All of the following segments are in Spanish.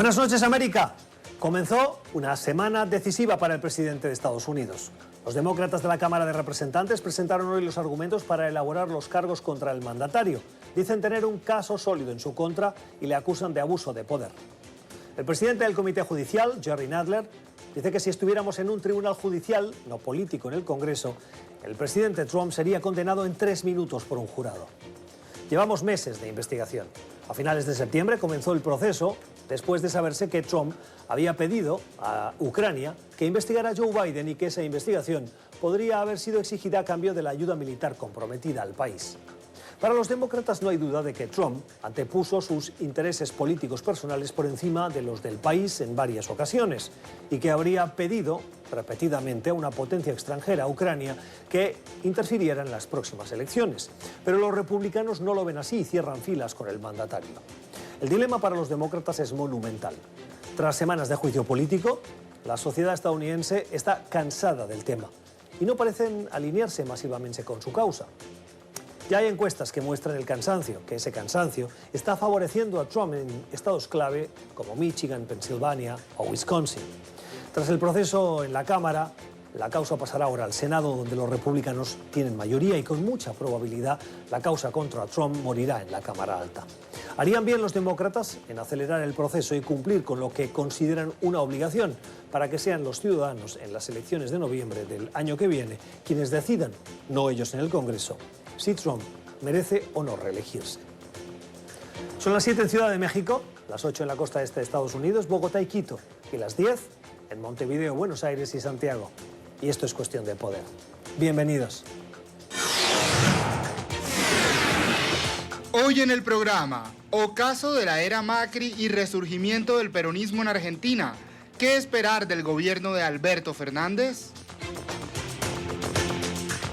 Buenas noches, América. Comenzó una semana decisiva para el presidente de Estados Unidos. Los demócratas de la Cámara de Representantes presentaron hoy los argumentos para elaborar los cargos contra el mandatario. Dicen tener un caso sólido en su contra y le acusan de abuso de poder. El presidente del Comité Judicial, Jerry Nadler, dice que si estuviéramos en un tribunal judicial, no político, en el Congreso, el presidente Trump sería condenado en 3 minutos por un jurado. Llevamos meses de investigación. A finales de septiembre comenzó el proceso después de saberse que Trump había pedido a Ucrania que investigara a Joe Biden y que esa investigación podría haber sido exigida a cambio de la ayuda militar comprometida al país. Para los demócratas no hay duda de que Trump antepuso sus intereses políticos personales por encima de los del país en varias ocasiones y que habría pedido repetidamente a una potencia extranjera, Ucrania, que interfiriera en las próximas elecciones. Pero los republicanos no lo ven así y cierran filas con el mandatario. El dilema para los demócratas es monumental. Tras semanas de juicio político, la sociedad estadounidense está cansada del tema y no parecen alinearse masivamente con su causa. Ya hay encuestas que muestran el cansancio, que ese cansancio está favoreciendo a Trump en estados clave como Michigan, Pensilvania o Wisconsin. Tras el proceso en la Cámara, la causa pasará ahora al Senado, donde los republicanos tienen mayoría y con mucha probabilidad la causa contra Trump morirá en la Cámara Alta. Harían bien los demócratas en acelerar el proceso y cumplir con lo que consideran una obligación para que sean los ciudadanos en las elecciones de noviembre del año que viene quienes decidan, no ellos en el Congreso, si Trump merece o no reelegirse. Son las 7 en Ciudad de México, las 8 en la costa este de Estados Unidos, Bogotá y Quito, y las 10 en Montevideo, Buenos Aires y Santiago. Y esto es Cuestión de Poder. Bienvenidos. Hoy en el programa, ocaso de la era Macri y resurgimiento del peronismo en Argentina. ¿Qué esperar del gobierno de Alberto Fernández?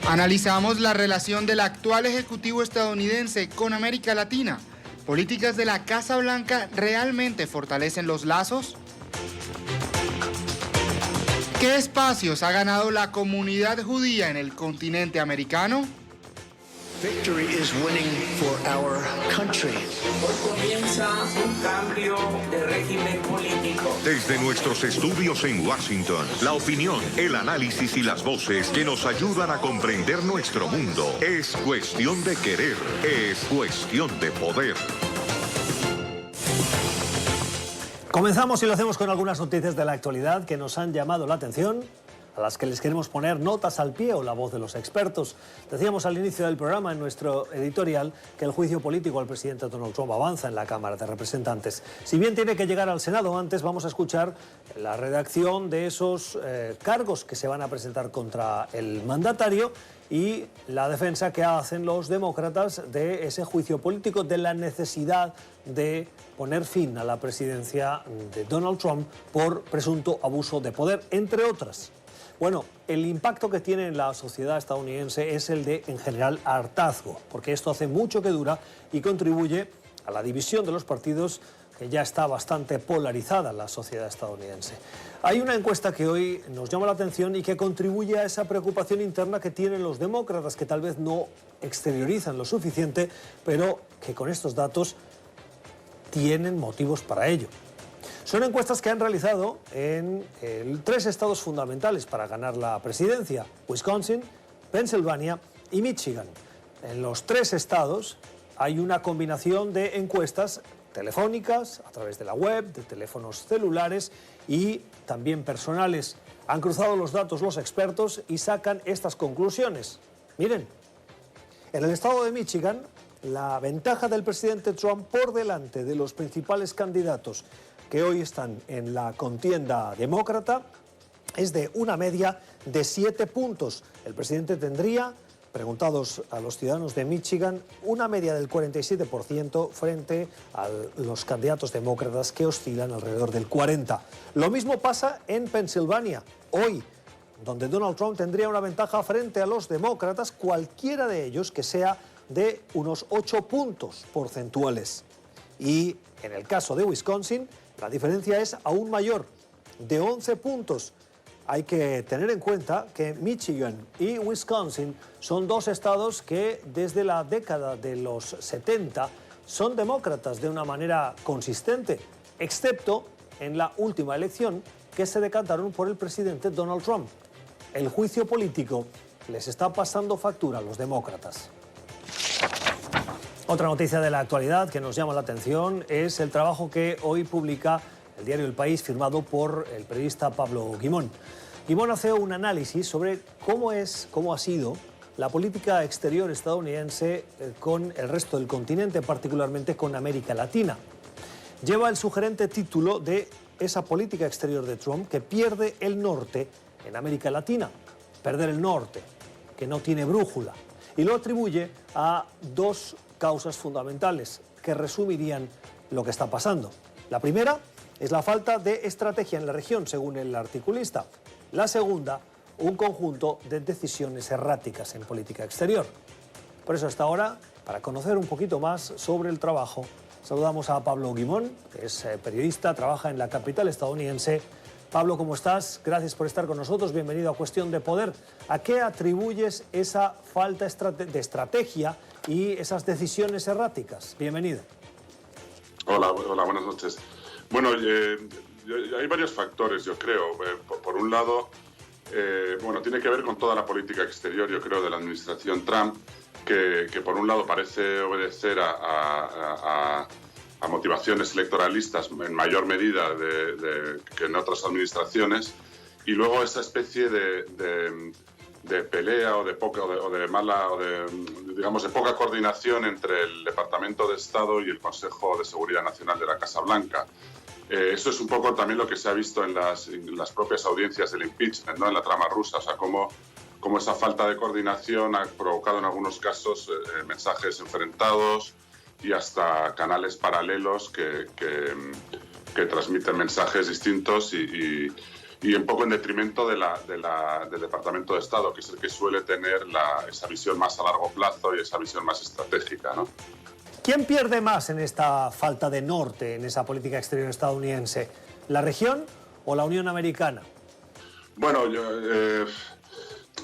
Analizamos la relación del actual ejecutivo estadounidense con América Latina. ¿Políticas de la Casa Blanca realmente fortalecen los lazos? ¿Qué espacios ha ganado la comunidad judía en el continente americano? Victory is winning for our country. Hoy comienza un cambio de régimen político. Desde nuestros estudios en Washington, la opinión, el análisis y las voces que nos ayudan a comprender nuestro mundo. Es cuestión de querer, es cuestión de poder. Comenzamos y lo hacemos con algunas noticias de la actualidad que nos han llamado la atención, a las que les queremos poner notas al pie o la voz de los expertos. Decíamos al inicio del programa en nuestro editorial que el juicio político al presidente Donald Trump avanza en la Cámara de Representantes. Si bien tiene que llegar al Senado antes, vamos a escuchar la redacción de esos cargos que se van a presentar contra el mandatario y la defensa que hacen los demócratas de ese juicio político, de la necesidad de poner fin a la presidencia de Donald Trump por presunto abuso de poder, entre otras. Bueno, el impacto que tiene en la sociedad estadounidense es el de, en general, hartazgo, porque esto hace mucho que dura y contribuye a la división de los partidos, que ya está bastante polarizada en la sociedad estadounidense. Hay una encuesta que hoy nos llama la atención y que contribuye a esa preocupación interna que tienen los demócratas, que tal vez no exteriorizan lo suficiente, pero que con estos datos tienen motivos para ello. Son encuestas que han realizado en 3 estados fundamentales para ganar la presidencia: Wisconsin, Pensilvania y Michigan. En los 3 estados hay una combinación de encuestas telefónicas, a través de la web, de teléfonos celulares y también personales. Han cruzado los datos los expertos y sacan estas conclusiones. Miren, en el estado de Michigan, la ventaja del presidente Trump por delante de los principales candidatos que hoy están en la contienda demócrata es de una media de 7 puntos. El presidente tendría, preguntados a los ciudadanos de Michigan, una media del 47% frente a los candidatos demócratas que oscilan alrededor del 40%. Lo mismo pasa en Pensilvania hoy, donde Donald Trump tendría una ventaja frente a los demócratas, cualquiera de ellos que sea de unos 8 puntos porcentuales. Y en el caso de Wisconsin, la diferencia es aún mayor, de 11 puntos. Hay que tener en cuenta que Michigan y Wisconsin son 2 estados que desde la década de los 70 son demócratas de una manera consistente, excepto en la última elección que se decantaron por el presidente Donald Trump. El juicio político les está pasando factura a los demócratas. Otra noticia de la actualidad que nos llama la atención es el trabajo que hoy publica el diario El País, firmado por el periodista Pablo Guimón. Guimón hace un análisis sobre cómo ha sido la política exterior estadounidense con el resto del continente, particularmente con América Latina. Lleva el sugerente título de esa política exterior de Trump que pierde el norte en América Latina. Perder el norte, que no tiene brújula. Y lo atribuye a dos causas fundamentales que resumirían lo que está pasando. La primera es la falta de estrategia en la región, según el articulista. La segunda, un conjunto de decisiones erráticas en política exterior. Por eso hasta ahora, para conocer un poquito más sobre el trabajo, saludamos a Pablo Guimón, que es periodista, trabaja en la capital estadounidense. Pablo, ¿cómo estás? Gracias por estar con nosotros. Bienvenido a Cuestión de Poder. ¿A qué atribuyes esa falta de estrategia y esas decisiones erráticas? Bienvenido. Hola, buenas noches. Bueno, hay varios factores, yo creo. Por un lado, tiene que ver con toda la política exterior, yo creo, de la administración Trump, que por un lado parece obedecer a motivaciones electoralistas en mayor medida que en otras administraciones, y luego esa especie de pelea de poca coordinación entre el Departamento de Estado y el Consejo de Seguridad Nacional de la Casa Blanca. Eso es un poco también lo que se ha visto en las propias audiencias del impeachment, ¿no? En la trama rusa, o sea, cómo esa falta de coordinación ha provocado en algunos casos mensajes enfrentados y hasta canales paralelos que transmiten mensajes distintos y un poco en detrimento del Departamento de Estado, que es el que suele tener esa visión más a largo plazo y esa visión más estratégica, ¿no? ¿Quién pierde más en esta falta de norte, en esa política exterior estadounidense? ¿La región o la Unión Americana? Bueno,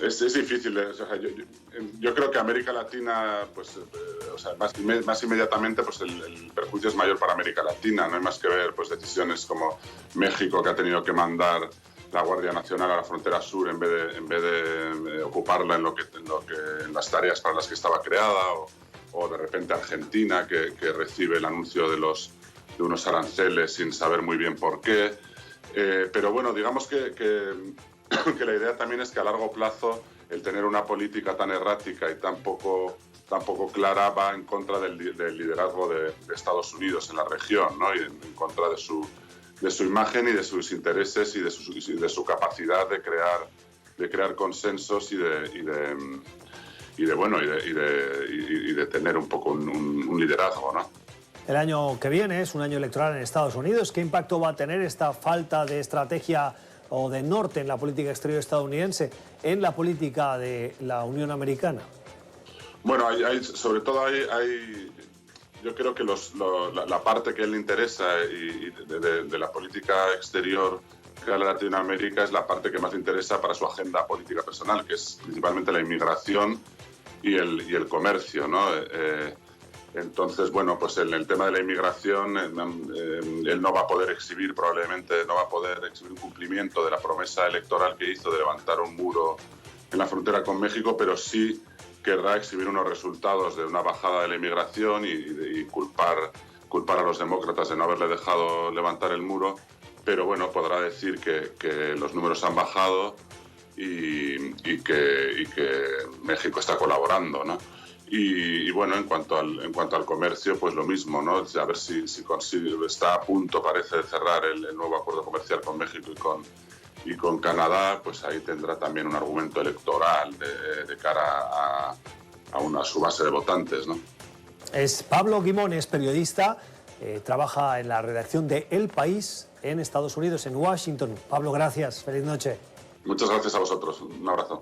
es difícil. Yo creo que América Latina, más inmediatamente, pues el perjuicio es mayor para América Latina. No hay más que ver decisiones como México, que ha tenido que mandar la Guardia Nacional a la frontera sur en vez de ocuparla en las tareas para las que estaba creada, o de repente Argentina, que recibe el anuncio de unos aranceles sin saber muy bien por qué. Pero bueno, digamos que la idea también es que a largo plazo el tener una política tan errática y tan poco clara va en contra del liderazgo de Estados Unidos en la región, ¿no? Y en contra de su imagen y de sus intereses y de su capacidad de crear consensos y de tener un poco un liderazgo, ¿no? El año que viene es un año electoral en Estados Unidos. ¿Qué impacto va a tener esta falta de estrategia o de norte en la política exterior estadounidense en la política de la Unión Americana? Bueno, sobre todo yo creo que la parte que a él le interesa de la política exterior de Latinoamérica es la parte que más le interesa para su agenda política personal, que es principalmente la inmigración y el comercio, ¿no? Entonces, bueno, pues en el tema de la inmigración, él no va a poder exhibir un cumplimiento de la promesa electoral que hizo de levantar un muro en la frontera con México, pero sí querrá exhibir unos resultados de una bajada de la inmigración y culpar a los demócratas de no haberle dejado levantar el muro, pero bueno, podrá decir que los números han bajado y que México está colaborando, ¿no? Y bueno, en cuanto al comercio, pues lo mismo, ¿no? A ver si consigue, está a punto, parece, de cerrar el nuevo acuerdo comercial con México y con Canadá, pues ahí tendrá también un argumento electoral de cara a su base de votantes, ¿no? Es Pablo Guimón, es periodista, trabaja en la redacción de El País en Estados Unidos, en Washington. Pablo, gracias. Feliz noche. Muchas gracias a vosotros. Un abrazo.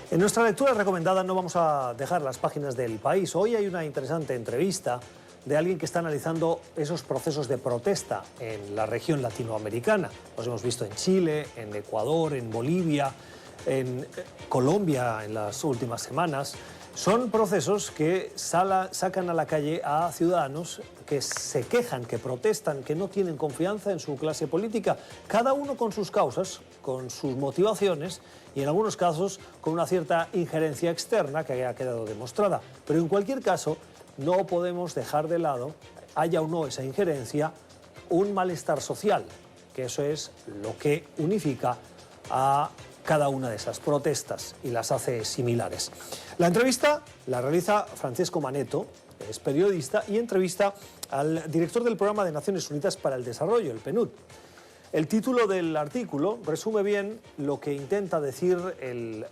En nuestra lectura recomendada no vamos a dejar las páginas del País. Hoy hay una interesante entrevista de alguien que está analizando esos procesos de protesta en la región latinoamericana. Los hemos visto en Chile, en Ecuador, en Bolivia, en Colombia en las últimas semanas. Son procesos que sacan a la calle a ciudadanos que se quejan, que protestan, que no tienen confianza en su clase política, cada uno con sus causas, con sus motivaciones y en algunos casos con una cierta injerencia externa que ha quedado demostrada. Pero en cualquier caso, no podemos dejar de lado, haya o no esa injerencia, un malestar social, que eso es lo que unifica a cada una de esas protestas y las hace similares. La entrevista la realiza Francesco Manetto, es periodista, y entrevista al director del Programa de Naciones Unidas para el Desarrollo, el PNUD. El título del artículo resume bien lo que intenta decir el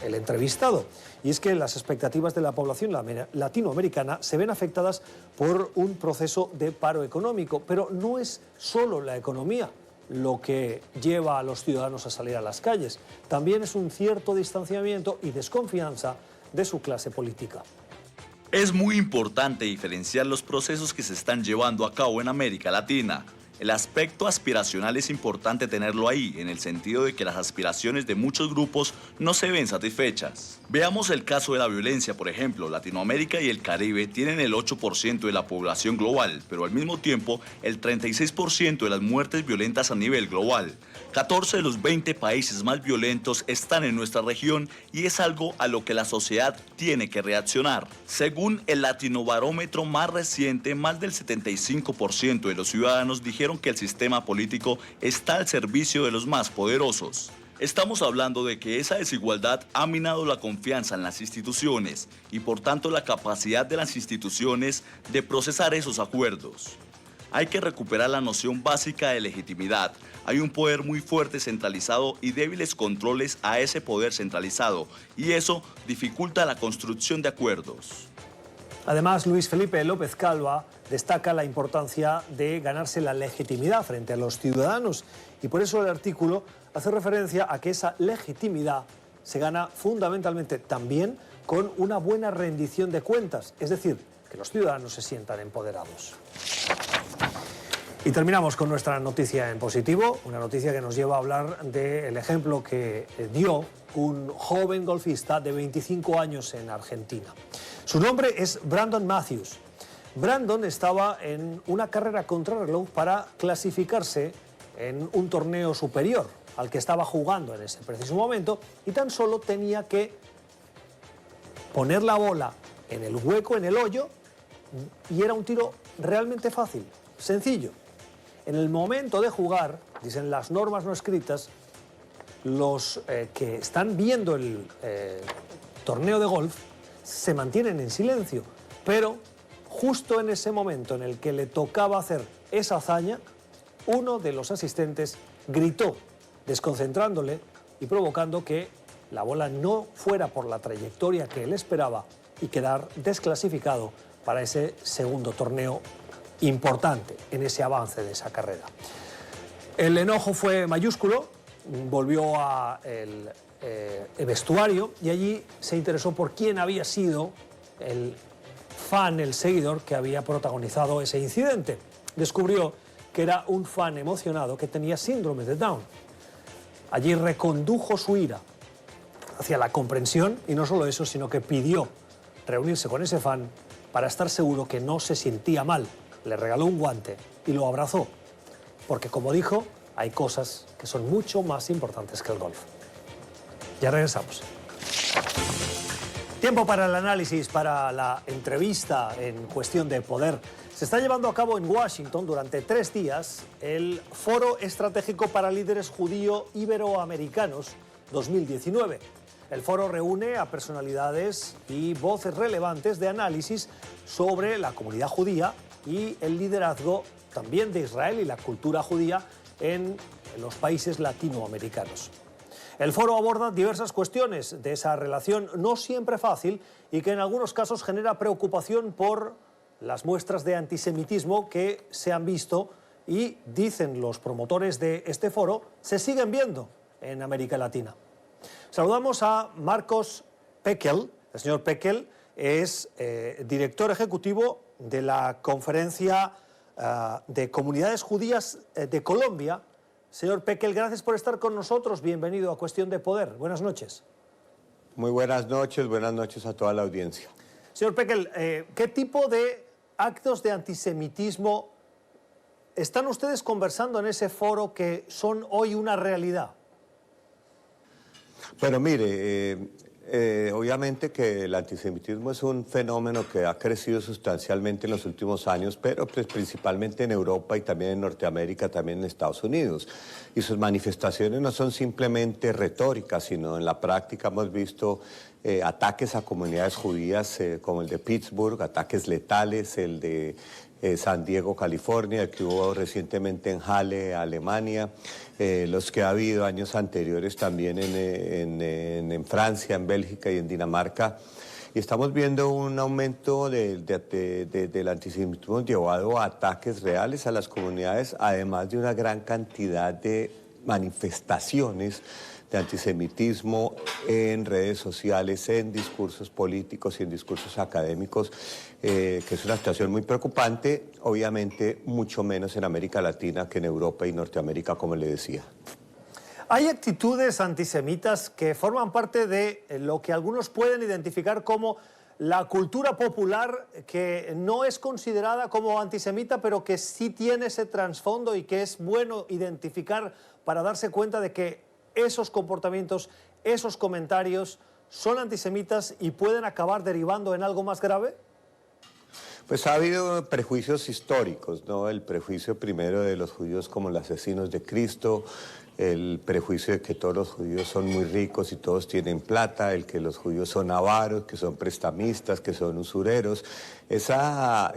entrevistado, y es que las expectativas de la población latinoamericana se ven afectadas por un proceso de paro económico, pero no es solo la economía lo que lleva a los ciudadanos a salir a las calles. También es un cierto distanciamiento y desconfianza de su clase política. Es muy importante diferenciar los procesos que se están llevando a cabo en América Latina. El aspecto aspiracional es importante tenerlo ahí, en el sentido de que las aspiraciones de muchos grupos no se ven satisfechas. Veamos el caso de la violencia, por ejemplo. Latinoamérica y el Caribe tienen el 8% de la población global, pero al mismo tiempo el 36% de las muertes violentas a nivel global. 14 de los 20 países más violentos están en nuestra región y es algo a lo que la sociedad tiene que reaccionar. Según el Latinobarómetro más reciente, más del 75% de los ciudadanos dijeron que el sistema político está al servicio de los más poderosos. Estamos hablando de que esa desigualdad ha minado la confianza en las instituciones y por tanto la capacidad de las instituciones de procesar esos acuerdos. Hay que recuperar la noción básica de legitimidad. Hay un poder muy fuerte centralizado y débiles controles a ese poder centralizado, y eso dificulta la construcción de acuerdos. Además, Luis Felipe López Calva destaca la importancia de ganarse la legitimidad frente a los ciudadanos, y por eso el artículo hace referencia a que esa legitimidad se gana fundamentalmente también con una buena rendición de cuentas, es decir, que los ciudadanos se sientan empoderados. Y terminamos con nuestra noticia en positivo, una noticia que nos lleva a hablar del ejemplo que dio un joven golfista de 25 años en Argentina. Su nombre es Brandon Matthews. Brandon estaba en una carrera contrarreloj para clasificarse en un torneo superior al que estaba jugando en ese preciso momento, y tan solo tenía que poner la bola en el hueco, en el hoyo, y era un tiro realmente fácil, sencillo. En el momento de jugar, dicen las normas no escritas, los que están viendo el torneo de golf se mantienen en silencio, pero justo en ese momento en el que le tocaba hacer esa hazaña, uno de los asistentes gritó, desconcentrándole y provocando que la bola no fuera por la trayectoria que él esperaba y quedar desclasificado para ese segundo torneo importante en ese avance de esa carrera. El enojo fue mayúsculo, volvió al vestuario y allí se interesó por quién había sido el fan, el seguidor que había protagonizado ese incidente. Descubrió que era un fan emocionado que tenía síndrome de Down. Allí recondujo su ira hacia la comprensión y no solo eso, sino que pidió reunirse con ese fan para estar seguro que no se sentía mal. Le regaló un guante y lo abrazó, porque como dijo, hay cosas que son mucho más importantes que el golf. Ya regresamos. Tiempo para el análisis, para la entrevista en Cuestión de Poder. Se está llevando a cabo en Washington durante 3 días el Foro Estratégico para Líderes Judío-Iberoamericanos 2019. El foro reúne a personalidades y voces relevantes de análisis sobre la comunidad judía y el liderazgo también de Israel y la cultura judía en los países latinoamericanos. El foro aborda diversas cuestiones de esa relación no siempre fácil y que en algunos casos genera preocupación por las muestras de antisemitismo que se han visto y, dicen los promotores de este foro, se siguen viendo en América Latina. Saludamos a Marcos Pekel. El señor Pekel es director ejecutivo de la Conferencia de Comunidades Judías de Colombia. Señor Pekel, gracias por estar con nosotros. Bienvenido a Cuestión de Poder. Buenas noches. Muy buenas noches a toda la audiencia. Señor Pekel, ¿qué tipo de actos de antisemitismo están ustedes conversando en ese foro que son hoy una realidad? Bueno, mire, obviamente que el antisemitismo es un fenómeno que ha crecido sustancialmente en los últimos años, pero pues, principalmente en Europa y también en Norteamérica, también en Estados Unidos. Y sus manifestaciones no son simplemente retóricas, sino en la práctica hemos visto ataques a comunidades judías como el de Pittsburgh, ataques letales, el de San Diego, California, el que hubo recientemente en Halle, Alemania, los que ha habido años anteriores también en Francia, en Bélgica y en Dinamarca. Y estamos viendo un aumento del antisemitismo llevado a ataques reales a las comunidades, además de una gran cantidad de manifestaciones de antisemitismo en redes sociales, en discursos políticos y en discursos académicos, que es una situación muy preocupante, obviamente mucho menos en América Latina que en Europa y Norteamérica, como le decía. Hay actitudes antisemitas que forman parte de lo que algunos pueden identificar como la cultura popular, que no es considerada como antisemita, pero que sí tiene ese trasfondo y que es bueno identificar para darse cuenta de que esos comportamientos, esos comentarios son antisemitas y pueden acabar derivando en algo más grave. Pues ha habido prejuicios históricos, ¿no? El prejuicio primero de los judíos como los asesinos de Cristo, el prejuicio de que todos los judíos son muy ricos y todos tienen plata, el que los judíos son avaros, que son prestamistas, que son usureros. Esa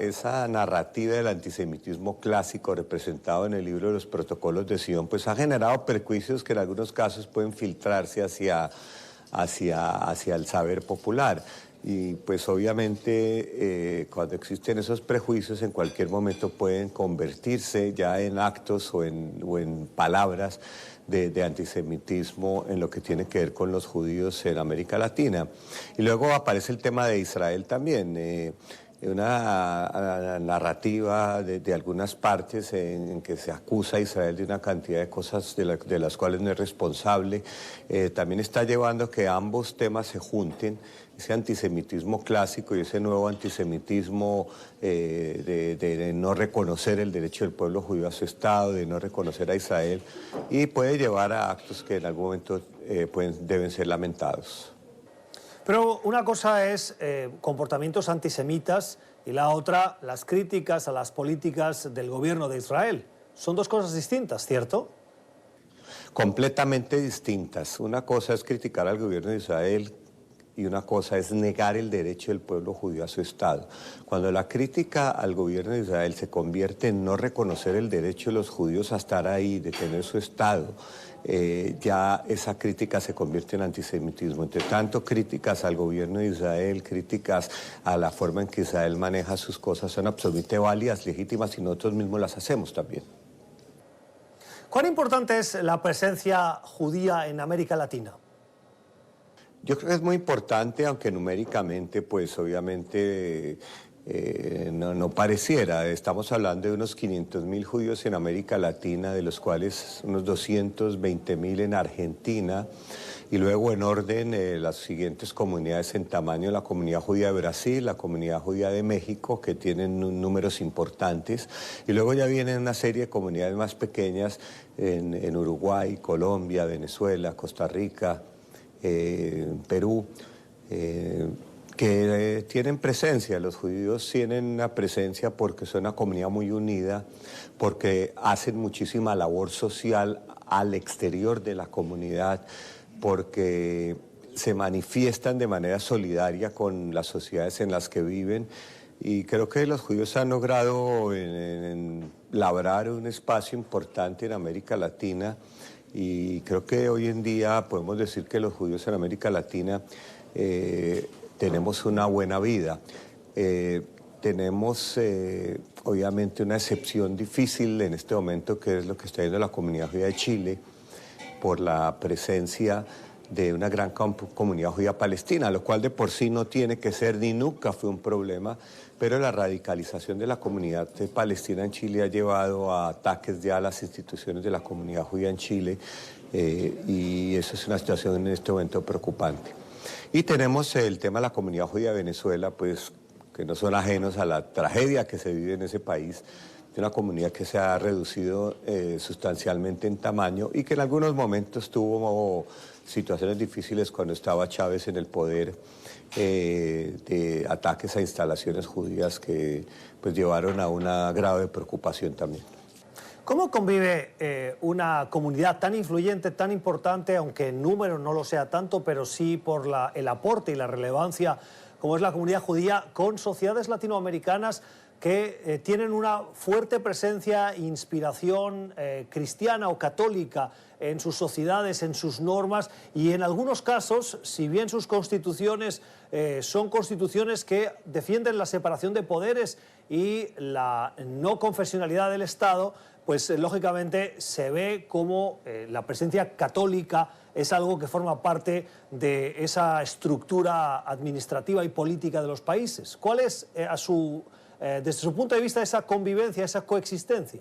narrativa del antisemitismo clásico representado en el libro de los protocolos de Sion, pues ha generado prejuicios que en algunos casos pueden filtrarse hacia el saber popular. Y pues obviamente cuando existen esos prejuicios en cualquier momento pueden convertirse ya en actos o en palabras de antisemitismo en lo que tiene que ver con los judíos en América Latina. Y luego aparece el tema de Israel también, una narrativa de algunas partes en que se acusa a Israel de una cantidad de cosas de las cuales no es responsable. También está llevando a que ambos temas se junten, ese antisemitismo clásico y ese nuevo antisemitismo de no reconocer el derecho del pueblo judío a su Estado, de no reconocer a Israel, y puede llevar a actos que en algún momento deben ser lamentados. Pero una cosa es comportamientos antisemitas y la otra, las críticas a las políticas del gobierno de Israel. Son dos cosas distintas, ¿cierto? Completamente distintas. Una cosa es criticar al gobierno de Israel y una cosa es negar el derecho del pueblo judío a su Estado. Cuando la crítica al gobierno de Israel se convierte en no reconocer el derecho de los judíos a estar ahí, de tener su Estado, ya esa crítica se convierte en antisemitismo. Entre tanto, críticas al gobierno de Israel, críticas a la forma en que Israel maneja sus cosas son absolutamente válidas, legítimas, y nosotros mismos las hacemos también. ¿Cuán importante es la presencia judía en América Latina? Yo creo que es muy importante, aunque numéricamente, pues obviamente no pareciera. Estamos hablando de unos 500.000 judíos en América Latina, de los cuales unos 220.000 en Argentina, y luego en orden las siguientes comunidades en tamaño: la comunidad judía de Brasil, la comunidad judía de México, que tienen números importantes, y luego ya vienen una serie de comunidades más pequeñas en Uruguay, Colombia, Venezuela, Costa Rica, Perú, que tienen presencia. Los judíos tienen una presencia porque son una comunidad muy unida, porque hacen muchísima labor social al exterior de la comunidad, porque se manifiestan de manera solidaria con las sociedades en las que viven. Y creo que los judíos han logrado en labrar un espacio importante en América Latina. Y creo que hoy en día podemos decir que los judíos en América Latina tenemos una buena vida. Tenemos obviamente una excepción difícil en este momento, que es lo que está viendo la comunidad judía de Chile, por la presencia de una gran comunidad judía palestina, lo cual de por sí no tiene que ser ni nunca fue un problema, pero la radicalización de la comunidad palestina en Chile ha llevado a ataques ya a las instituciones de la comunidad judía en Chile, y eso es una situación en este momento preocupante. Y tenemos el tema de la comunidad judía de Venezuela, pues que no son ajenos a la tragedia que se vive en ese país, de una comunidad que se ha reducido sustancialmente en tamaño y que en algunos momentos tuvo situaciones difíciles cuando estaba Chávez en el poder, de ataques a instalaciones judías que pues llevaron a una grave preocupación también. ¿Cómo convive una comunidad tan influyente, tan importante, aunque en número no lo sea tanto, pero sí por el aporte y la relevancia, como es la comunidad judía, con sociedades latinoamericanas que tienen una fuerte presencia, inspiración cristiana o católica en sus sociedades, en sus normas, y en algunos casos, si bien sus constituciones son constituciones que defienden la separación de poderes y la no confesionalidad del Estado, pues lógicamente se ve como la presencia católica es algo que forma parte de esa estructura administrativa y política de los países. ¿Cuál es, desde su punto de vista, esa convivencia, esa coexistencia?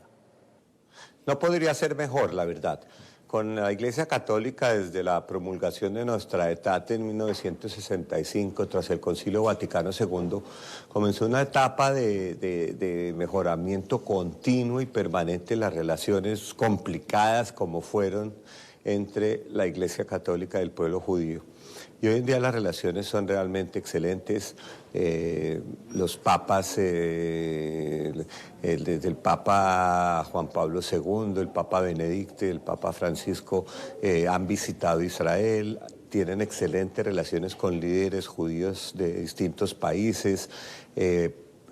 No podría ser mejor, la verdad. Con la Iglesia Católica, desde la promulgación de Nostra Aetate en 1965, tras el Concilio Vaticano II, comenzó una etapa de mejoramiento continuo y permanente en las relaciones complicadas como fueron entre la Iglesia Católica y el pueblo judío. Y hoy en día las relaciones son realmente excelentes. Los papas, desde el Papa Juan Pablo II, el Papa Benedicto y el Papa Francisco han visitado Israel, tienen excelentes relaciones con líderes judíos de distintos países.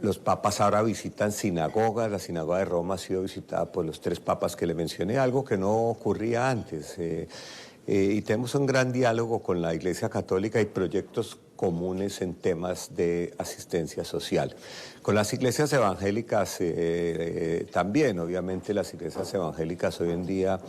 Los papas ahora visitan sinagogas. La sinagoga de Roma ha sido visitada por los 3 papas que le mencioné, algo que no ocurría antes. Y tenemos un gran diálogo con la Iglesia Católica y proyectos comunes en temas de asistencia social. Con las iglesias evangélicas también, obviamente las iglesias evangélicas hoy en día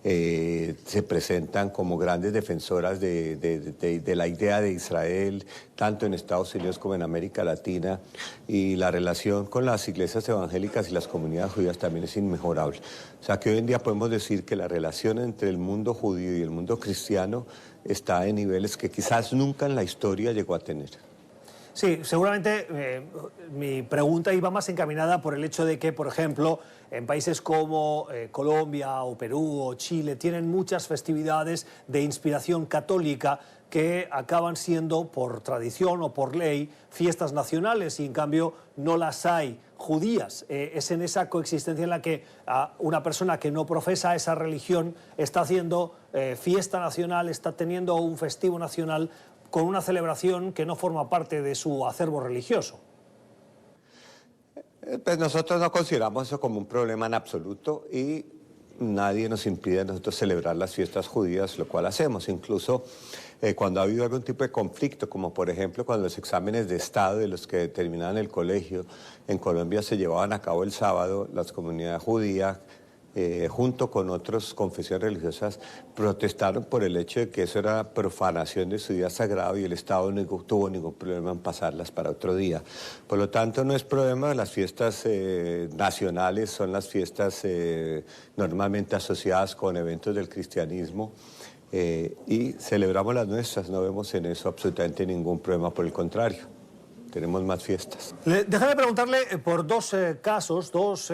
se presentan como grandes defensoras de la idea de Israel, tanto en Estados Unidos como en América Latina, y la relación con las iglesias evangélicas y las comunidades judías también es inmejorable. O sea que hoy en día podemos decir que la relación entre el mundo judío y el mundo cristiano está en niveles que quizás nunca en la historia llegó a tener. Sí, seguramente mi pregunta iba más encaminada por el hecho de que, por ejemplo, en países como Colombia o Perú o Chile tienen muchas festividades de inspiración católica que acaban siendo, por tradición o por ley, fiestas nacionales, y en cambio no las hay judías. Es en esa coexistencia en la que una persona que no profesa esa religión está haciendo fiesta nacional, está teniendo un festivo nacional con una celebración que no forma parte de su acervo religioso. Pues nosotros no consideramos eso como un problema en absoluto y nadie nos impide a nosotros celebrar las fiestas judías, lo cual hacemos. Incluso cuando ha habido algún tipo de conflicto, como por ejemplo cuando los exámenes de Estado de los que terminaban el colegio en Colombia se llevaban a cabo el sábado, las comunidades judías, junto con otras confesiones religiosas, protestaron por el hecho de que eso era profanación de su día sagrado y el Estado no tuvo ningún problema en pasarlas para otro día. Por lo tanto, no es problema, las fiestas nacionales son las fiestas normalmente asociadas con eventos del cristianismo y celebramos las nuestras, no vemos en eso absolutamente ningún problema, por el contrario. Tenemos más fiestas. Déjame preguntarle por 2 casos, 2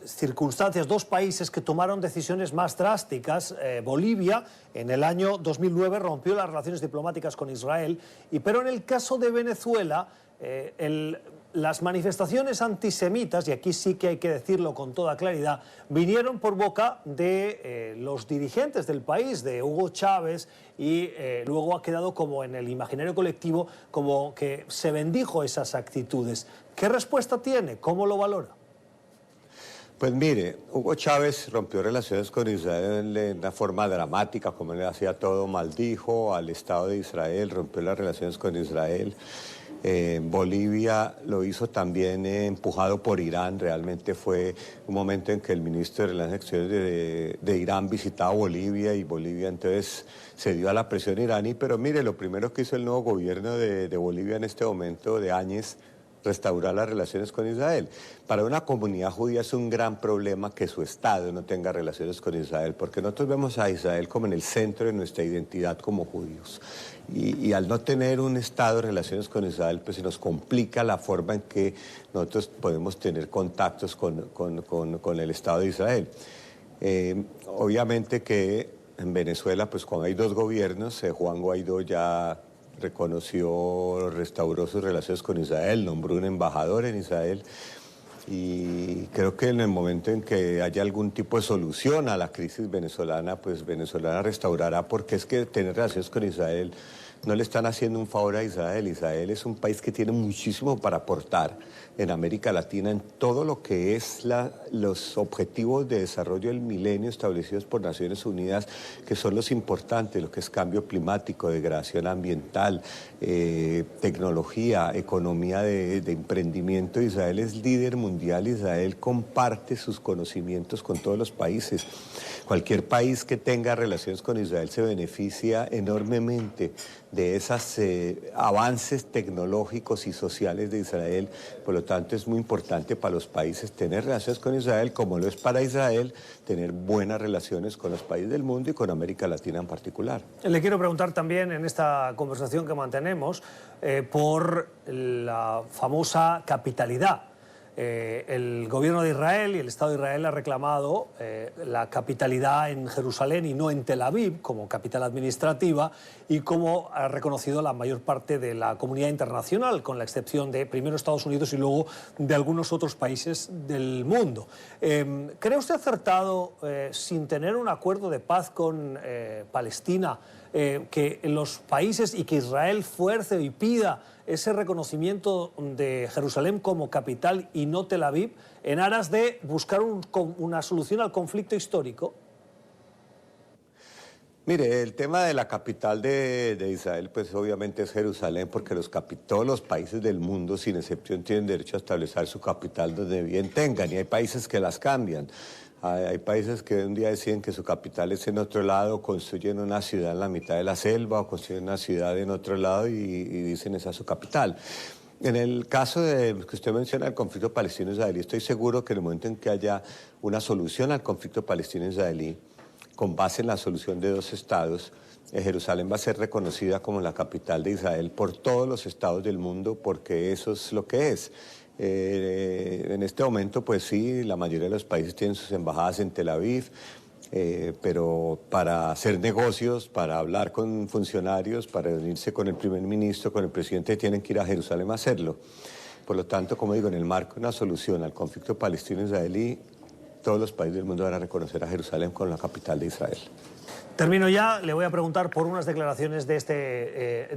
circunstancias, 2 países que tomaron decisiones más drásticas. Bolivia, en el año 2009, rompió las relaciones diplomáticas con Israel, pero en el caso de Venezuela, las manifestaciones antisemitas, y aquí sí que hay que decirlo con toda claridad, vinieron por boca de los dirigentes del país, de Hugo Chávez, y luego ha quedado como en el imaginario colectivo como que se bendijo esas actitudes. ¿Qué respuesta tiene? ¿Cómo lo valora? Pues mire, Hugo Chávez rompió relaciones con Israel de una forma dramática, como él hacía todo, maldijo al Estado de Israel, rompió las relaciones con Israel. Bolivia lo hizo también empujado por Irán. Realmente fue un momento en que el ministro de Relaciones Exteriores de Irán visitaba Bolivia y Bolivia entonces se dio a la presión iraní. Pero mire, lo primero que hizo el nuevo gobierno de Bolivia en este momento, de Áñez, restaurar las relaciones con Israel. Para una comunidad judía es un gran problema que su Estado no tenga relaciones con Israel, porque nosotros vemos a Israel como en el centro de nuestra identidad como judíos. Y al no tener un Estado de relaciones con Israel, pues se nos complica la forma en que nosotros podemos tener contactos con el Estado de Israel. Obviamente que en Venezuela, pues cuando hay dos gobiernos, Juan Guaidó ya reconoció, restauró sus relaciones con Israel, nombró un embajador en Israel, y creo que en el momento en que haya algún tipo de solución a la crisis venezolana, pues Venezuela restaurará, porque es que tener relaciones con Israel no le están haciendo un favor a Israel. Israel es un país que tiene muchísimo para aportar en América Latina en todo lo que es los objetivos de desarrollo del milenio establecidos por Naciones Unidas, que son los importantes, lo que es cambio climático, degradación ambiental, tecnología, economía de emprendimiento. Israel es líder mundial, Israel comparte sus conocimientos con todos los países. Cualquier país que tenga relaciones con Israel se beneficia enormemente de esos avances tecnológicos y sociales de Israel. Por lo tanto, es muy importante para los países tener relaciones con Israel, como lo es para Israel tener buenas relaciones con los países del mundo y con América Latina en particular. Le quiero preguntar también en esta conversación que mantenemos por la famosa capitalidad. El gobierno de Israel y el Estado de Israel ha reclamado la capitalidad en Jerusalén y no en Tel Aviv como capital administrativa, y como ha reconocido la mayor parte de la comunidad internacional, con la excepción de primero Estados Unidos y luego de algunos otros países del mundo. ¿Cree usted acertado, sin tener un acuerdo de paz con Palestina, que los países y que Israel fuerce y pida ese reconocimiento de Jerusalén como capital y no Tel Aviv, en aras de buscar una solución al conflicto histórico? Mire, el tema de la capital de Israel, pues obviamente es Jerusalén, porque todos los países del mundo, sin excepción, tienen derecho a establecer su capital donde bien tengan, y hay países que las cambian. Hay países que un día deciden que su capital es en otro lado, construyen una ciudad en la mitad de la selva o construyen una ciudad en otro lado y dicen esa es su capital. En el caso que usted menciona, el conflicto palestino-israelí, estoy seguro que en el momento en que haya una solución al conflicto palestino-israelí, con base en la solución de dos estados, Jerusalén va a ser reconocida como la capital de Israel por todos los estados del mundo, porque eso es lo que es. En este momento, pues sí, la mayoría de los países tienen sus embajadas en Tel Aviv, pero para hacer negocios, para hablar con funcionarios, para reunirse con el primer ministro, con el presidente, tienen que ir a Jerusalén a hacerlo. Por lo tanto, como digo, en el marco de una solución al conflicto palestino-israelí, todos los países del mundo van a reconocer a Jerusalén como la capital de Israel. Termino ya, le voy a preguntar por unas declaraciones de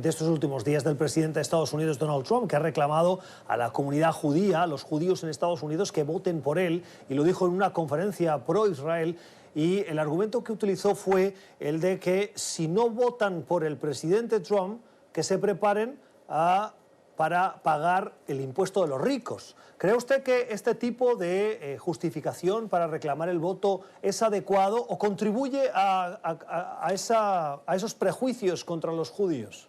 estos últimos días del presidente de Estados Unidos, Donald Trump, que ha reclamado a la comunidad judía, a los judíos en Estados Unidos, que voten por él, y lo dijo en una conferencia pro-Israel, y el argumento que utilizó fue el de que si no votan por el presidente Trump, que se preparen para pagar el impuesto de los ricos. ¿Cree usted que este tipo de justificación para reclamar el voto es adecuado o contribuye a esos prejuicios contra los judíos?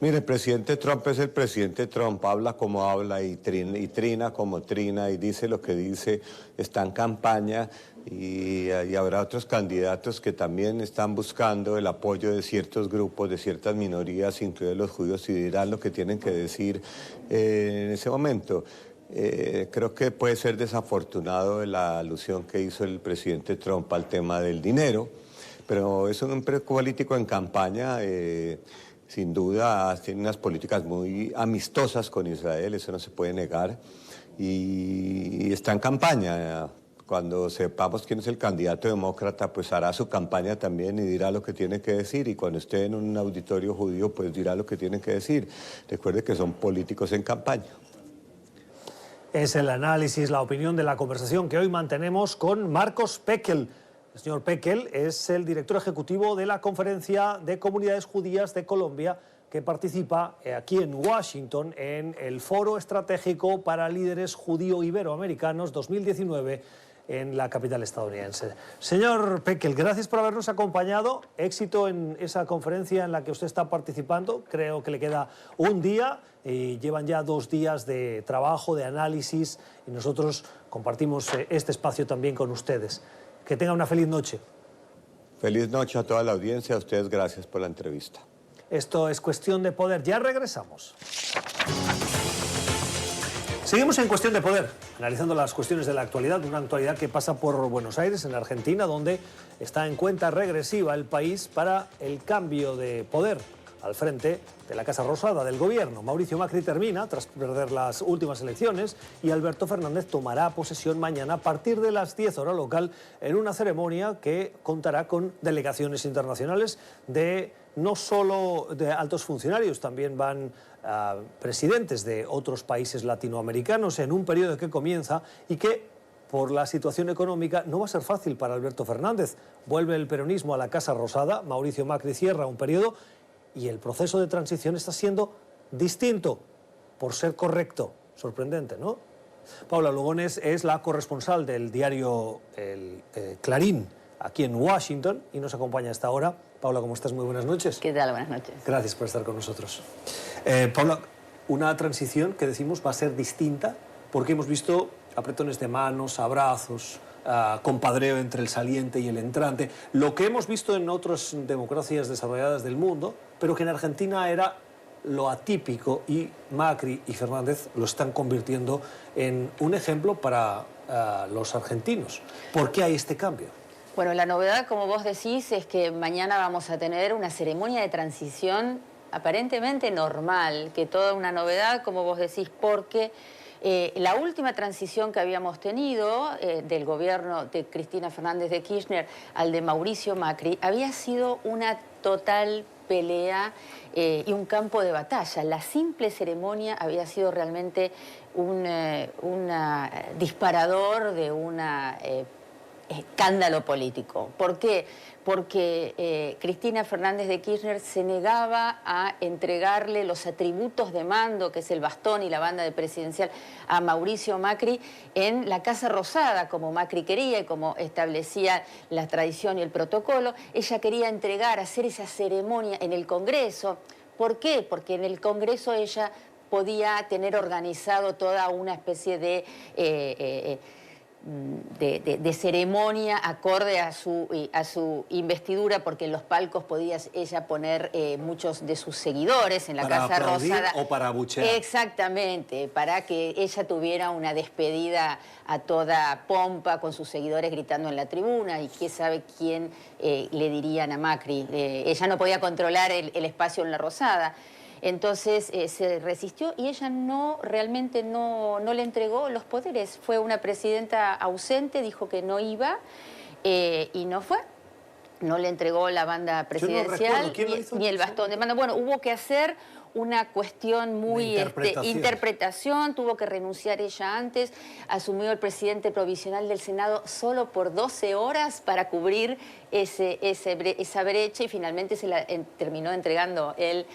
Mire, el presidente Trump es el presidente Trump, habla como habla y trina como trina y dice lo que dice, está en campaña y habrá otros candidatos que también están buscando el apoyo de ciertos grupos, de ciertas minorías, incluidos los judíos, y dirán lo que tienen que decir en ese momento. Creo que puede ser desafortunado la alusión que hizo el presidente Trump al tema del dinero, pero es un político en campaña. Sin duda tiene unas políticas muy amistosas con Israel, eso no se puede negar, y está en campaña. Cuando sepamos quién es el candidato demócrata, pues hará su campaña también y dirá lo que tiene que decir, y cuando esté en un auditorio judío, pues dirá lo que tiene que decir. Recuerde que son políticos en campaña. Es el análisis, la opinión de la conversación que hoy mantenemos con Marcos Pekel. El señor Pekel es el director ejecutivo de la Conferencia de Comunidades Judías de Colombia, que participa aquí en Washington en el Foro Estratégico para Líderes Judío-Iberoamericanos 2019, en la capital estadounidense. Señor Pekel, gracias por habernos acompañado. Éxito en esa conferencia en la que usted está participando. Creo que le queda un día y llevan ya 2 días de trabajo, de análisis, y nosotros compartimos este espacio también con ustedes. Que tenga una feliz noche. Feliz noche a toda la audiencia. A ustedes gracias por la entrevista. Esto es Cuestión de Poder. Ya regresamos. Seguimos en Cuestión de Poder, analizando las cuestiones de la actualidad, una actualidad que pasa por Buenos Aires, en Argentina, donde está en cuenta regresiva el país para el cambio de poder al frente de la Casa Rosada, del gobierno. Mauricio Macri termina tras perder las últimas elecciones y Alberto Fernández tomará posesión mañana a partir de las 10 horas local en una ceremonia que contará con delegaciones internacionales de no solo de altos funcionarios, también van presidentes de otros países latinoamericanos en un periodo que comienza y que por la situación económica no va a ser fácil para Alberto Fernández. Vuelve el peronismo a la Casa Rosada, Mauricio Macri cierra un periodo y el proceso de transición está siendo distinto, por ser correcto. Sorprendente, ¿no? Paula Lugones es la corresponsal del diario Clarín, aquí en Washington, y nos acompaña a esta hora. Paula, ¿cómo estás? Muy buenas noches. ¿Qué tal? Buenas noches. Gracias por estar con nosotros. Paula, una transición que decimos va a ser distinta, porque hemos visto apretones de manos, abrazos, compadreo entre el saliente y el entrante, lo que hemos visto en otras democracias desarrolladas del mundo, pero que en Argentina era lo atípico, y Macri y Fernández lo están convirtiendo en un ejemplo para los argentinos. ¿Por qué hay este cambio? Bueno, la novedad, como vos decís, es que mañana vamos a tener una ceremonia de transición aparentemente normal, que toda una novedad, como vos decís, porque la última transición que habíamos tenido del gobierno de Cristina Fernández de Kirchner al de Mauricio Macri había sido una total pelea y un campo de batalla. La simple ceremonia había sido realmente un disparador de una escándalo político. ¿Por qué? Porque Cristina Fernández de Kirchner se negaba a entregarle los atributos de mando, que es el bastón y la banda de presidencial, a Mauricio Macri en la Casa Rosada, como Macri quería y como establecía la tradición y el protocolo. Ella quería entregar, hacer esa ceremonia en el Congreso. ¿Por qué? Porque en el Congreso ella podía tener organizado toda una especie de ceremonia acorde a su investidura, porque en los palcos podía ella poner muchos de sus seguidores en la Casa Rosada. ¿O para abuchear? Exactamente, para que ella tuviera una despedida a toda pompa con sus seguidores gritando en la tribuna, y quién sabe quién le dirían a Macri. Ella no podía controlar el espacio en la Rosada. Entonces se resistió y ella realmente no le entregó los poderes. Fue una presidenta ausente, dijo que no iba y no fue. No le entregó la banda presidencial ni el bastón de mando. Bueno, hubo que hacer una cuestión muy interpretación, tuvo que renunciar ella antes, asumió el presidente provisional del Senado solo por 12 horas para cubrir esa brecha, y finalmente se la terminó entregando él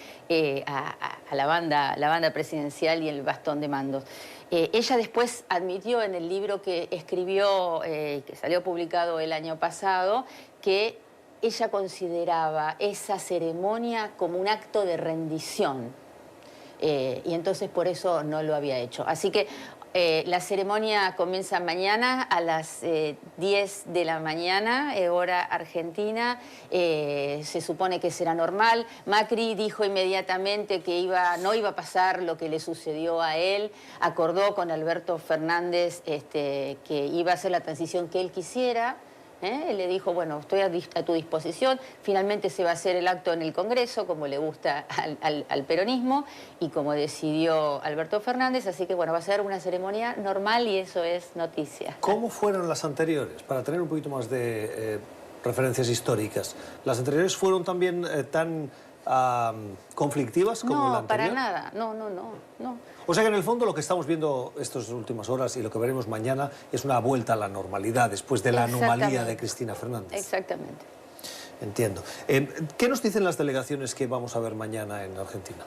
a la banda presidencial y el bastón de mandos. Ella después admitió en el libro que escribió, que salió publicado el año pasado, que ella consideraba esa ceremonia como un acto de rendición y entonces por eso no lo había hecho. Así que la ceremonia comienza mañana a las 10 de la mañana, hora argentina. Se supone que será normal. Macri dijo inmediatamente que no iba a pasar lo que le sucedió a él. Acordó con Alberto Fernández que iba a hacer la transición que él quisiera. Él le dijo, bueno, estoy a tu disposición. Finalmente se va a hacer el acto en el Congreso, como le gusta al peronismo y como decidió Alberto Fernández. Así que, bueno, va a ser una ceremonia normal y eso es noticia. ¿Cómo fueron las anteriores? Para tener un poquito más de referencias históricas. ¿Las anteriores fueron también tan conflictivas como la anterior? No, para nada. No. O sea que en el fondo lo que estamos viendo estas últimas horas y lo que veremos mañana es una vuelta a la normalidad después de la anomalía de Cristina Fernández. Exactamente. Entiendo. ¿Qué nos dicen las delegaciones que vamos a ver mañana en Argentina?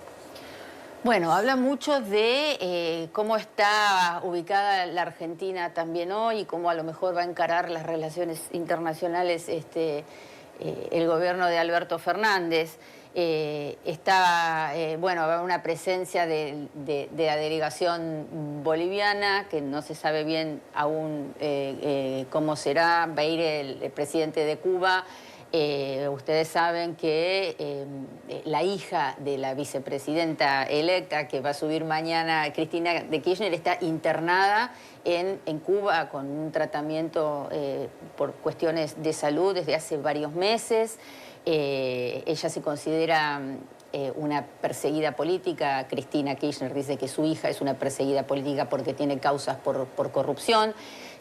Bueno, habla mucho de cómo está ubicada la Argentina también hoy y cómo a lo mejor va a encarar las relaciones internacionales el gobierno de Alberto Fernández. Está, bueno, va a haber una presencia de la delegación boliviana, que no se sabe bien aún cómo será. Va a ir el presidente de Cuba. Ustedes saben que la hija de la vicepresidenta electa, que va a subir mañana, Cristina de Kirchner, está internada en Cuba con un tratamiento por cuestiones de salud desde hace varios meses. Ella se considera una perseguida política. Cristina Kirchner dice que su hija es una perseguida política porque tiene causas por corrupción.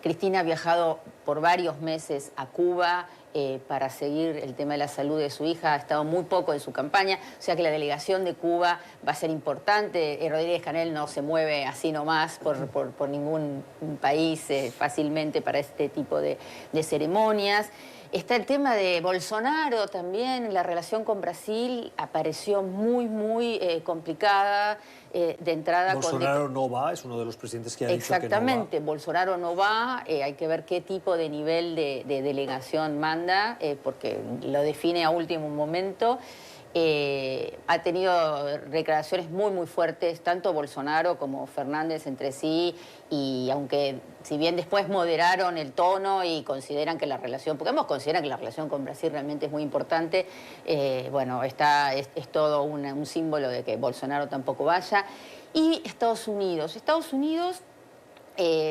Cristina ha viajado por varios meses a Cuba para seguir el tema de la salud de su hija, ha estado muy poco en su campaña, o sea que la delegación de Cuba va a ser importante. Rodríguez Canel no se mueve así nomás por ningún país fácilmente para este tipo de ceremonias. Está el tema de Bolsonaro también, la relación con Brasil apareció muy complicada de entrada. Bolsonaro no va, es uno de los presidentes que ha dicho que no va. Exactamente, Bolsonaro no va, hay que ver qué tipo de nivel de delegación manda, porque lo define a último momento. Ha tenido declaraciones muy fuertes, tanto Bolsonaro como Fernández entre sí, y aunque si bien después moderaron el tono y consideran que la relación, porque ambos consideran que la relación con Brasil realmente es muy importante, bueno, es todo un símbolo de que Bolsonaro tampoco vaya. Y Estados Unidos,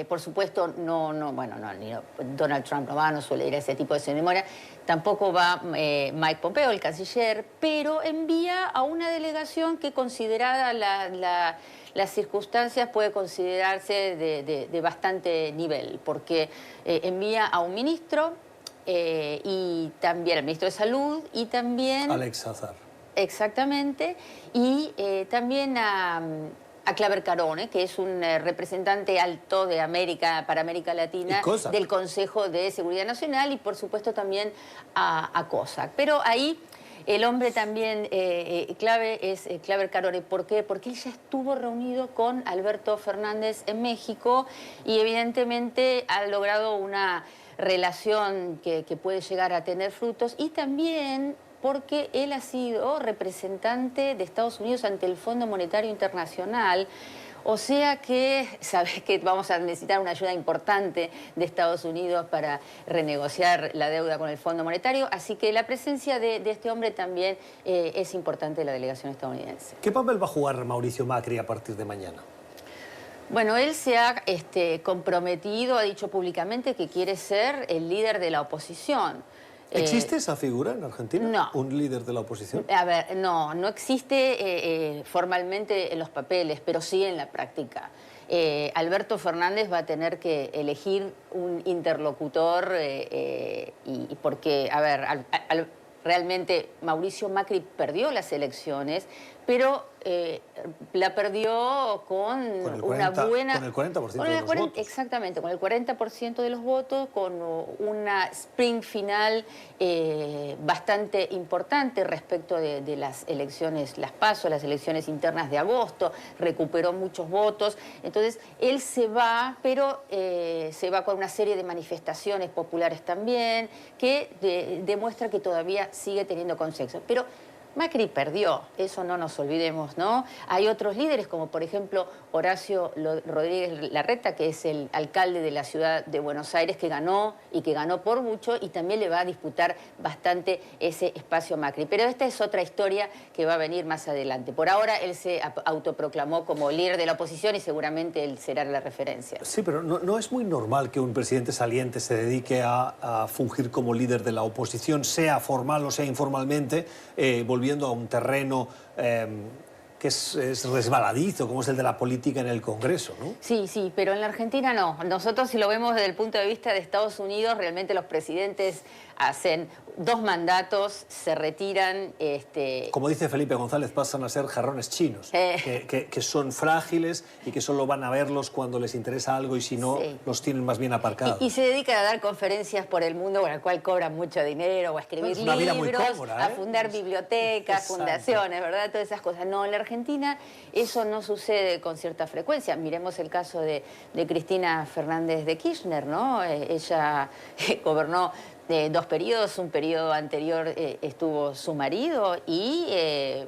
por supuesto, Donald Trump no va, no suele ir a ese tipo de ceremonia. Tampoco va Mike Pompeo, el canciller, pero envía a una delegación que, considerada las circunstancias, puede considerarse de bastante nivel, porque envía a un ministro y también al ministro de Salud y también... Alex Azar. Exactamente, y también a Claver Carone, que es un representante alto de para América Latina del Consejo de Seguridad Nacional, y por supuesto también a COSAC. Pero ahí el hombre también clave es Claver Carone. ¿Por qué? Porque él ya estuvo reunido con Alberto Fernández en México y evidentemente ha logrado una relación que puede llegar a tener frutos, y también porque él ha sido representante de Estados Unidos ante el Fondo Monetario Internacional. O sea que sabes que vamos a necesitar una ayuda importante de Estados Unidos para renegociar la deuda con el Fondo Monetario. Así que la presencia de este hombre también es importante de la delegación estadounidense. ¿Qué papel va a jugar Mauricio Macri a partir de mañana? Bueno, él se ha comprometido, ha dicho públicamente que quiere ser el líder de la oposición. ¿Existe esa figura en Argentina? No. ¿Un líder de la oposición? A ver, no existe formalmente en los papeles, pero sí en la práctica. Alberto Fernández va a tener que elegir un interlocutor y porque, a ver, realmente Mauricio Macri perdió las elecciones, pero la perdió con una buena... Con el 40% de los votos. Exactamente, con el 40% de los votos, con una sprint final bastante importante respecto de las elecciones, las PASO, las elecciones internas de agosto, recuperó muchos votos. Entonces, él se va, pero se va con una serie de manifestaciones populares también, que demuestra que todavía sigue teniendo consenso. Pero Macri perdió, eso no nos olvidemos, ¿no? Hay otros líderes, como por ejemplo Horacio Rodríguez Larreta, que es el alcalde de la ciudad de Buenos Aires, que ganó y que ganó por mucho, y también le va a disputar bastante ese espacio a Macri. Pero esta es otra historia que va a venir más adelante. Por ahora él se autoproclamó como líder de la oposición y seguramente él será la referencia. Sí, pero no es muy normal que un presidente saliente se dedique a fungir como líder de la oposición, sea formal o sea informalmente, volviendo a un terreno que es resbaladizo, como es el de la política en el Congreso, ¿no? Sí, pero en la Argentina no. Nosotros, si lo vemos desde el punto de vista de Estados Unidos, realmente los presidentes hacen 2 mandatos, se retiran... Como dice Felipe González, pasan a ser jarrones chinos, que son frágiles y que solo van a verlos cuando les interesa algo y si no, los tienen más bien aparcados. Y se dedican a dar conferencias por el mundo con el cual cobran mucho dinero, o a escribir libros, cómoda, a fundar bibliotecas, fundaciones, ¿verdad? Todas esas cosas. No, en la Argentina eso no sucede con cierta frecuencia. Miremos el caso de Cristina Fernández de Kirchner, ¿no? Ella gobernó 2 periodos, un periodo anterior estuvo su marido y,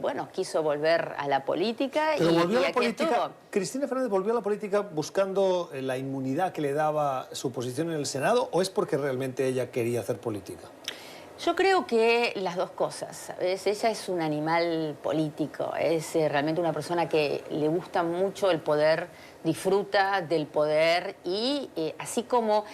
bueno, quiso volver a la política. Pero volvió a la aquí política. estuvo. ¿Cristina Fernández volvió a la política buscando la inmunidad que le daba su posición en el Senado o es porque realmente ella quería hacer política? Yo creo que las dos cosas, ¿sabes? Ella es un animal político, es realmente una persona que le gusta mucho el poder, disfruta del poder y así como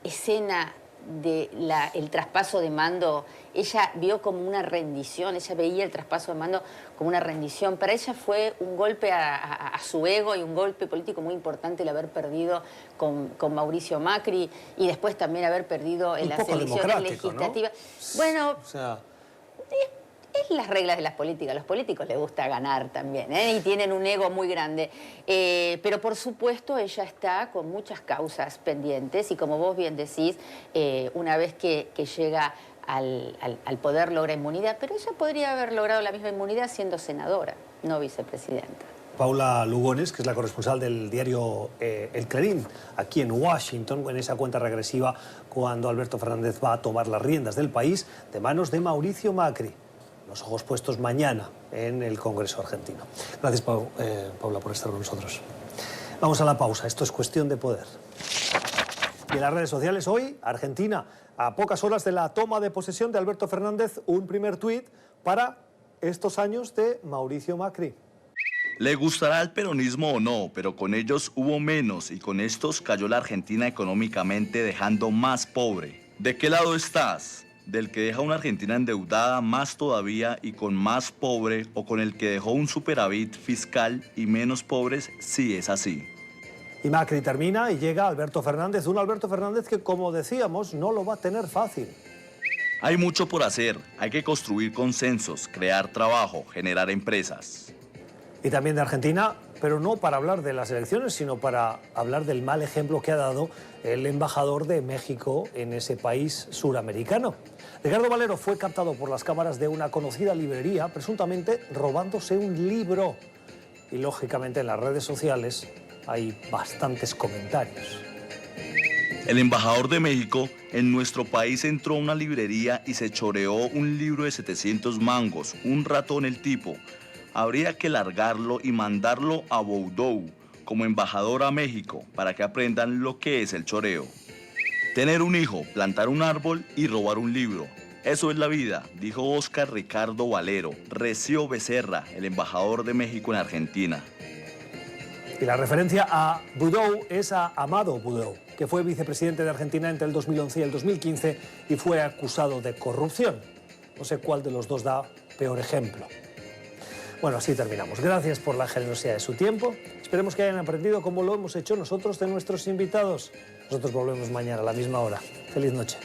escena del traspaso de mando, ella vio como una rendición, ella veía el traspaso de mando como una rendición. Para ella fue un golpe a su ego y un golpe político muy importante el haber perdido con Mauricio Macri y después también haber perdido en las elecciones legislativas. ¿No? Bueno, o sea, es las reglas de las políticas. A los políticos les gusta ganar también, ¿eh? Y tienen un ego muy grande. Pero por supuesto ella está con muchas causas pendientes y como vos bien decís, una vez que llega al poder logra inmunidad, pero ella podría haber logrado la misma inmunidad siendo senadora, no vicepresidenta. Paula Lugones, que es la corresponsal del diario El Clarín, aquí en Washington, en esa cuenta regresiva cuando Alberto Fernández va a tomar las riendas del país de manos de Mauricio Macri. Los ojos puestos mañana en el Congreso argentino. Gracias, Paula, por estar con nosotros. Vamos a la pausa. Esto es Cuestión de Poder. Y en las redes sociales hoy, Argentina, a pocas horas de la toma de posesión de Alberto Fernández, un primer tuit para estos años de Mauricio Macri. Le gustará el peronismo o no, pero con ellos hubo menos y con estos cayó la Argentina económicamente dejando más pobre. ¿De qué lado estás? ¿Del que deja una Argentina endeudada más todavía y con más pobre o con el que dejó un superávit fiscal y menos pobres? Sí, es así. Y Macri termina y llega Alberto Fernández, un Alberto Fernández que, como decíamos, no lo va a tener fácil. Hay mucho por hacer, hay que construir consensos, crear trabajo, generar empresas. Y también de Argentina, pero no para hablar de las elecciones, sino para hablar del mal ejemplo que ha dado el embajador de México en ese país suramericano. Ricardo Valero fue captado por las cámaras de una conocida librería, presuntamente robándose un libro. Y lógicamente en las redes sociales hay bastantes comentarios. El embajador de México en nuestro país entró a una librería y se choreó un libro de 700 mangos, un ratón el tipo. Habría que largarlo y mandarlo a Boudou como embajador a México para que aprendan lo que es el choreo. Tener un hijo, plantar un árbol y robar un libro. Eso es la vida, dijo Óscar Ricardo Valero, Recio Becerra, el embajador de México en Argentina. Y la referencia a Boudou es a Amado Boudou, que fue vicepresidente de Argentina entre el 2011 y el 2015 y fue acusado de corrupción. No sé cuál de los dos da peor ejemplo. Bueno, así terminamos. Gracias por la generosidad de su tiempo. Esperemos que hayan aprendido como lo hemos hecho nosotros de nuestros invitados. Nosotros volvemos mañana a la misma hora. Feliz noche.